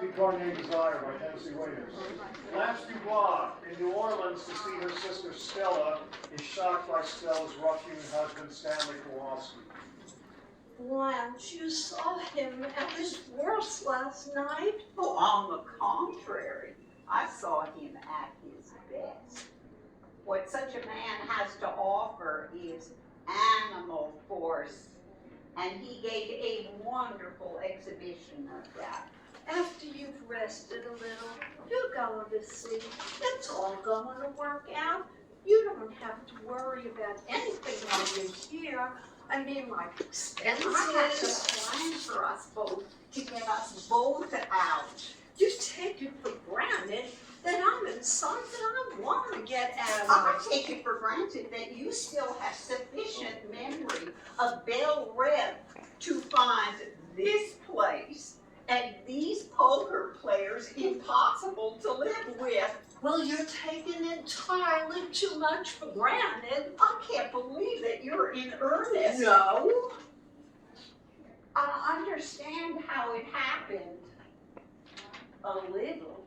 Streetcar Named Desire by Tennessee Williams. Blanche Dubois in New Orleans to see her sister Stella is shocked by Stella's rough-hewn husband Stanley Kowalski. Blanche, you saw him at his worst last night? Oh, on the contrary, I saw him at his best. What such a man has to offer is animal force, and he gave a wonderful exhibition of that. After you've rested a little, you go to see. It's all going to work out. You don't have to worry about anything while you're here. I mean, like expenses. I had to plan for us both, to get us both out. You take it for granted that I'm in something I want to get out of. I take it for granted that you still have sufficient memory of Belle Reve to find this place and these poker players impossible to live with. Well, you're taking entirely too much for granted. I can't believe that you're in earnest. No. I understand how it happened a little.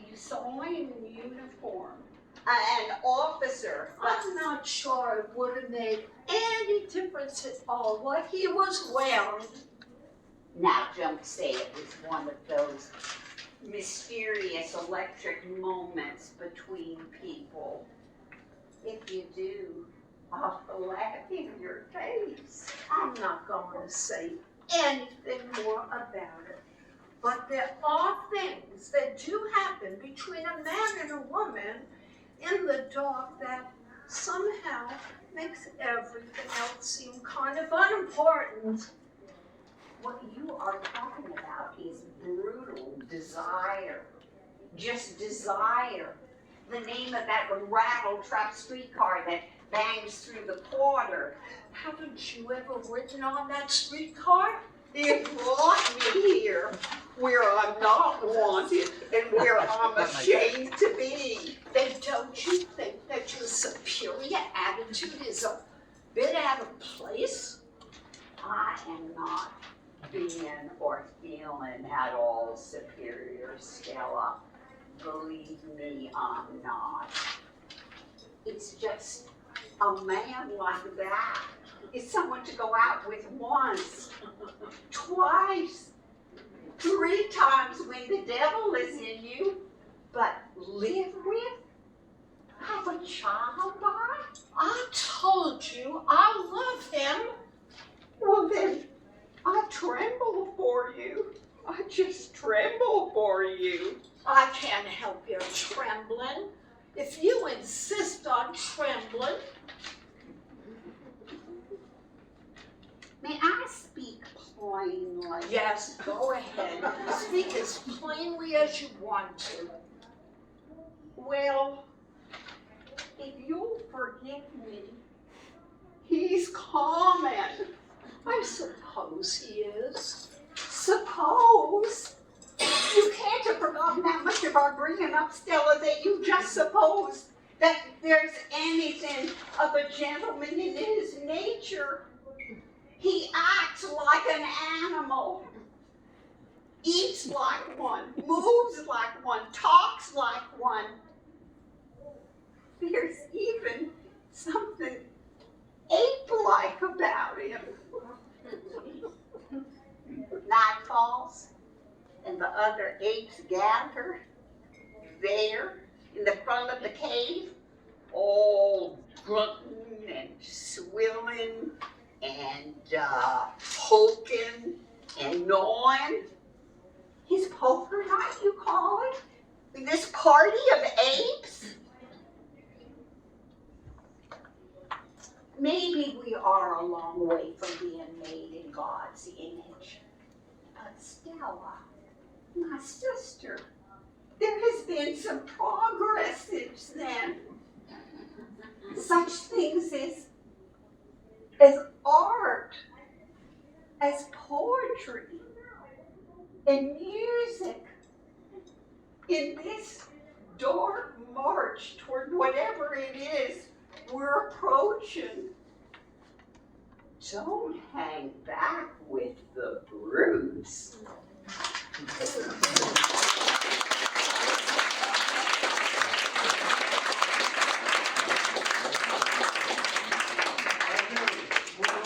You saw him in uniform, an officer. I'm not sure it would have made any difference at all what he was wearing. Now, don't say it was one of those mysterious electric moments between people. If you do, I'll laugh in your face. I'm not going to say anything more about it. But there are things that do happen between a man and a woman in the dark that somehow makes everything else seem kind of unimportant. What you are talking about is brutal desire. Just desire. The name of that rattle-trap streetcar that bangs through the quarter. Haven't you ever ridden on that streetcar? It brought me here, where I'm not wanted and where I'm ashamed to be. Then don't you think that your superior attitude is a bit out of place? I am not being or feeling at all superior, Stella. Believe me, I'm not. It's just a man like that is someone to go out with once, twice, 3 times when the devil is in you, but live with? Have a child by? I told you I love him. Well then, I tremble for you. I just tremble for you. I can't help your trembling. If you insist on trembling. May I speak plainly? Yes, go ahead. Speak as plainly as you want to. Well, if you'll forgive me, he's common. I suppose he is. Suppose? You can't have forgotten that much of our bringing up, Stella, that you just suppose that there's anything of a gentleman in his nature. He acts like an animal, eats like one, moves like one, talks like one. There's even something ape-like about him. Night falls, and the other apes gather there in the front of the cave, all grunting and swilling and poking and gnawing. His poker night, you call it? This party of apes? Maybe we are a long way from being made in God's image. But Stella, my sister, there has been some progress since then. Such things as art, as poetry, and music. In this dark march toward whatever it is we're approaching. Don't hang back with the brutes. Moving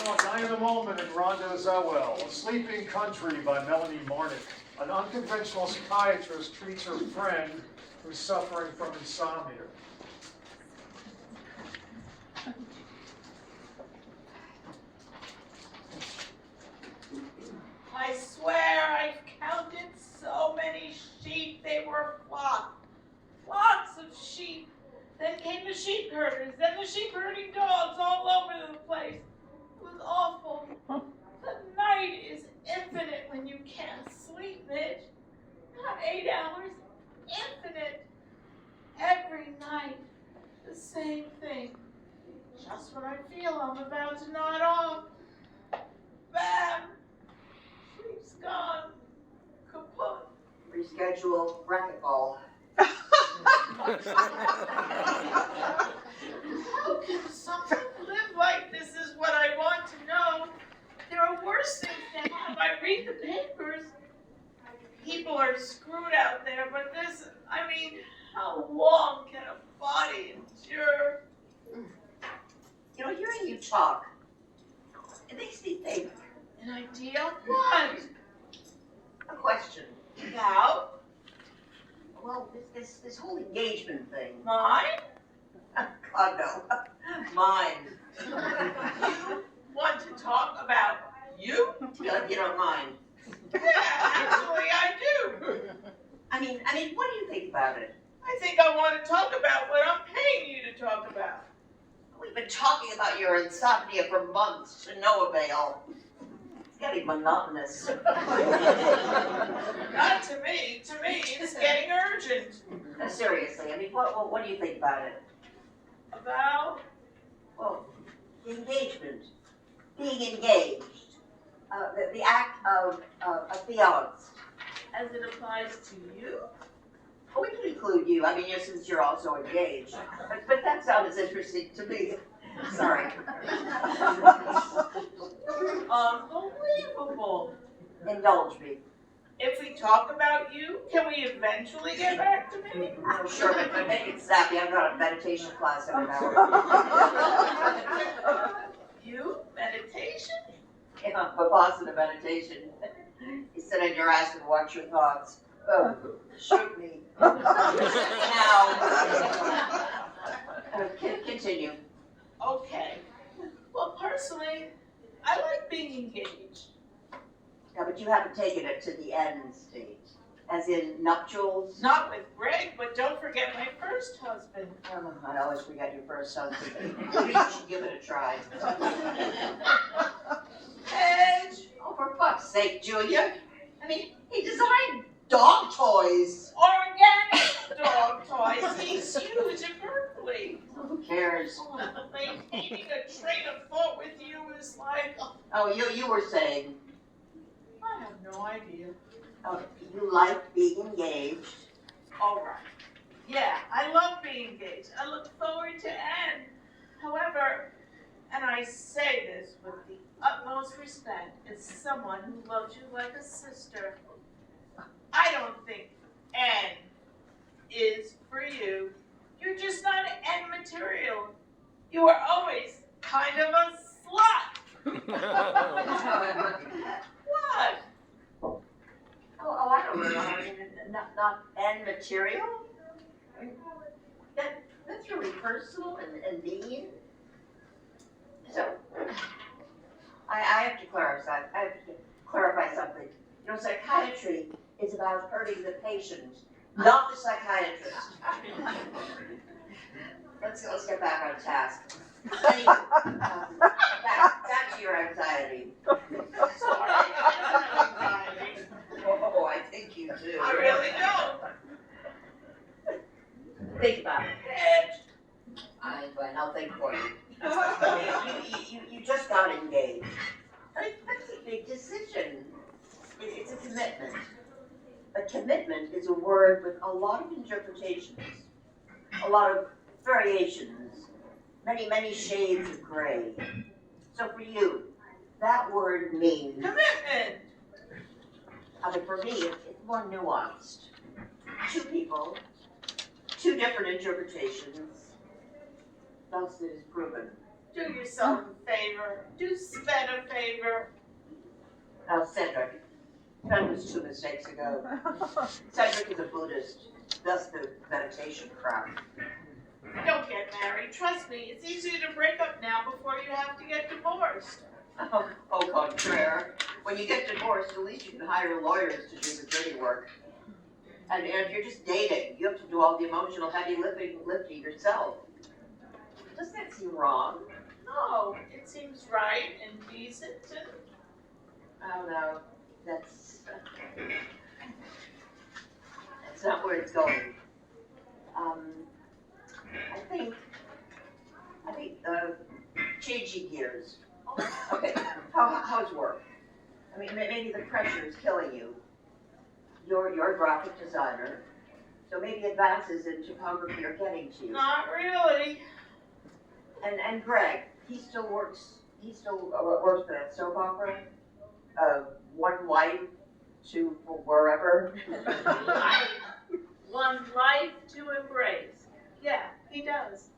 on, Night of the Moment in Rhonda Zellwell, A Sleeping Country by Melanie Marnick. An unconventional psychiatrist treats her friend who's suffering from insomnia. I swear I've counted so many sheep, they were flocks of sheep. Then came the sheep herders, then the sheep herding dogs all over the place. It was awful. The night is infinite when you can't sleep, Mitch. Not 8 hours, infinite. Every night, the same thing. Just when I feel I'm about to nod off, bam! Sleep's gone. Kaput. Reschedule racquetball. How can someone live like this is what I want to know. There are worse things to have. I read the papers. People are screwed out there, but this, I mean, how long can a body endure? You know, hearing you talk, it makes me think. An idea? What? A question. Now? Well, this whole engagement thing. Mine? God, no. Mine. You want to talk about you? If you don't mind. Yeah, actually I do. I mean, what do you think about it? I think I want to talk about what I'm paying you to talk about. We've been talking about your insomnia for months to no avail. It's getting monotonous. Not to me. To me, it's getting urgent. Seriously, I mean, what do you think about it? About? Well, the engagement, being engaged, the act of fiancé. As it applies to you? Oh, we can include you. I mean, since you're also engaged. But that sounds interesting to me. Sorry. Unbelievable. Indulge me. If we talk about you, can we eventually get back to me? I'm sure, but make it snappy. I've got a meditation class in an hour. You? Meditation? Yeah, Vipassana meditation. You sit on your ass and watch your thoughts. Oh, shoot me. Now, continue. Okay. Well, personally, I like being engaged. Yeah, but you haven't taken it to the end state, as in nuptials. Not with Greg, but don't forget my first husband. Oh, I always forget your first husband. You should give it a try. Edge. Oh, for fuck's sake, Julia. I mean, he designed dog toys. Organic dog toys. He's huge in Berkeley. Who cares? Maintaining a train of thought with you is like, Oh, you were saying, I have no idea. oh, you like being engaged. All right. Yeah, I love being engaged. I look forward to Anne. However, and I say this with the utmost respect, as someone who loves you like a sister, I don't think Anne is for you. You're just not Anne material. You were always kind of a slut. What? Oh, I don't know. I mean, not end material? I mean, that's really personal and mean. So, I have to clarify something. You know, psychiatry is about hurting the patient, not the psychiatrist. Let's get back on task. Anyway, back to your anxiety. Sorry, I don't have anxiety. Oh, I think you do. I really don't. Think about it. Edge. Fine, I'll think for you. You just got engaged. I mean, that's a big decision. It's a commitment. A commitment is a word with a lot of interpretations, a lot of variations, many shades of gray. So for you, that word means Commitment. I mean, for me, it's more nuanced. Two people, two different interpretations. Thus it is proven. Do yourself a favor. Do Sven a favor. Now, Cedric. That was 2 mistakes ago. Cedric is a Buddhist. Thus the meditation crap. Don't get married. Trust me, it's easier to break up now before you have to get divorced. Au contraire. When you get divorced, at least you can hire lawyers to do the dirty work. And if you're just dating, you have to do all the emotional heavy lifting yourself. Doesn't that seem wrong? No, it seems right and decent and I don't know. That's not where it's going. I think changing gears. Okay, how's work? I mean, maybe the pressure is killing you. You're a graphic designer, so maybe advances in typography are getting to you. not really. And Greg, he still works for that soap opera. One wife to wherever. One life to embrace. Yeah, he does.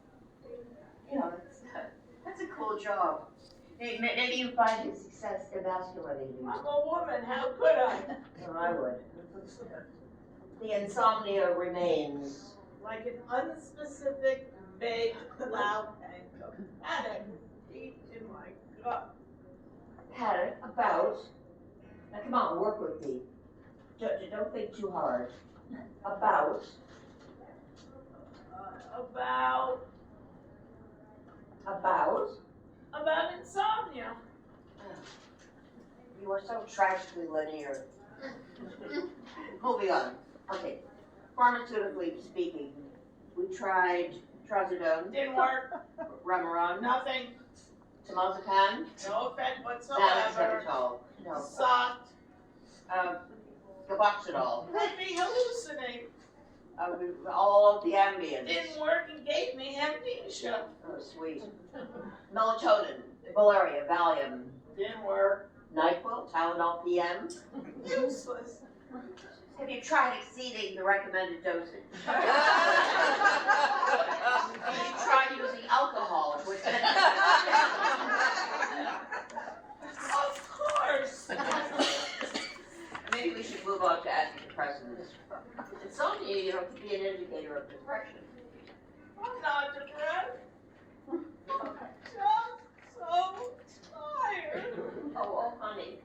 You know, that's a cool job. Maybe you find his success emasculating you. I'm a woman, how could I? No, I would. The insomnia remains. Like an unspecific, vague, loud panic deep in my gut. Panic about. Now come on, work with me. Don't think too hard. About. About insomnia. You are so tragically linear. Moving on. Okay. Pharmaceutically speaking, we tried trazodone, Didn't work. Remeron, Nothing. temazepam, No effect whatsoever. naloxone, no, Sucked. gaboxidol, Made me hallucinate. all of the Ambien. Didn't work and gave me amnesia. Oh, sweet. Melatonin, Valeria, Valium, Didn't work. NyQuil, Tylenol PM. Useless. Have you tried exceeding the recommended dosage? Have you tried using alcohol to extend Of course. Maybe we should move on to antidepressants. Insomnia, you know, could be an indicator of depression. I'm not depressed. I'm just so tired. Oh, honey,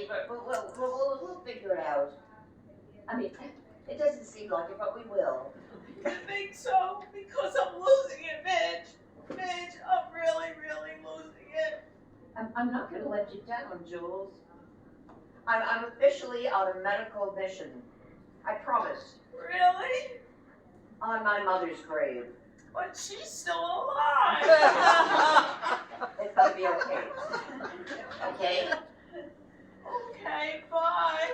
but we'll figure it out. I mean, it doesn't seem like it, but we will. I think so, because I'm losing it, Midge. Midge, I'm really, really losing it. I'm not going to let you down, Jules. I'm officially on a medical mission. I promise. Really? On my mother's grave. But she's still alive. It's gonna be okay. Okay? Okay, bye.